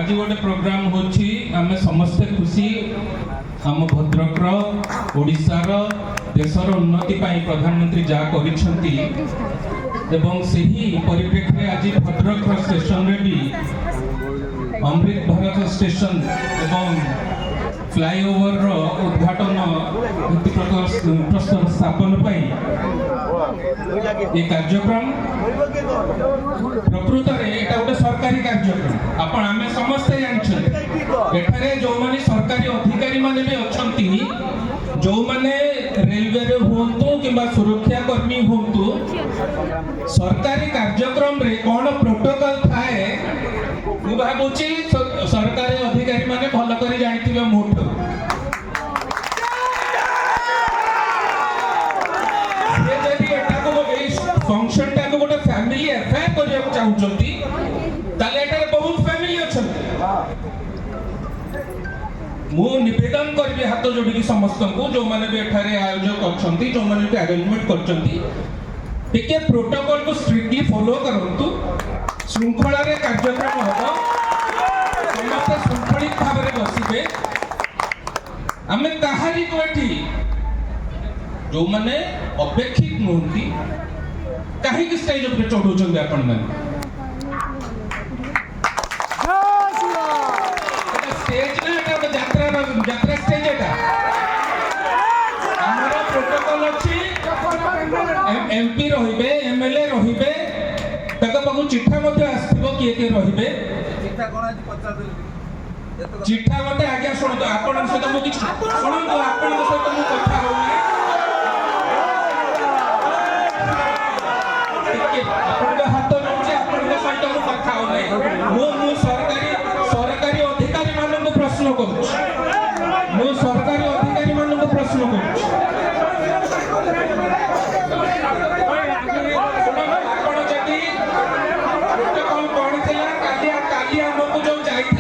आज गोटे प्रोग्राम होछि आम समस्ते खुशी आम भद्रकर ओडिशार देशर उन्नति पाई प्रधानमंत्री जा करिसेंती एवं सही परिप्रेक्षी आज भद्रक स्टेशन रे भी अमृत भारत स्टेशन एवं फ्लाईओवर रो उद्घाटन प्रस्ताव स्थापन पाई ये कार्यक्रम प्रकृत में गोटे सरकारी कार्यक्रम आपण आमे समस्ते जानछन एठारे जो माने सरकारी अधिकारी माने भी अछंती जो माने रेलवे रे होंतु किबा सुरक्षा कर्मी होंतु सरकारी कार्यक्रम रे कोन प्रोटोकॉल थाए मु भाबुची सरकारी अधिकारी माने भल करी जानिथिबे मोठ फंक्शन टा को गोटे फैमिली अफेयर करिया को चाहुचंती ताले एटारे बहुत फैमिली अछंती मु निवेदन करबी हाथ जोड़ी समस्त को जो माने भी एठारे आयोजक अछंती जो माने भी अरेंजमेंट करचंती टिके प्रोटोकॉल को स्ट्रिक्टली फॉलो करंतु श्रृंखला रे कार्यक्रम होबो समस्त श्रृंखलित भाव रे बसिबे आमे काहारी को एठी जो माने अपेक्षित नहुंती काहे कि स्टेज ऊपर चढ़ौछन आपण मन स्टेज ना एटा यात्रा स्टेज एटा हमरा प्रोटोकॉल अछि एमपी रहिबे एमएलए रहिबे तक पाखु चिठा मध्ये आस्थिबो किए के रहिबे चिठा कोन आज पचा देले चिठा मध्ये आज्ञा सुनतो आपण सहित मु किछ सुनतो आपण सहित मु कथा होउनी हाथ नौचे सहित कथा हो सरकारी अधिकारी मान प्रश्न करुँ सरकारी अधिकारी मान प्रश्न करुँ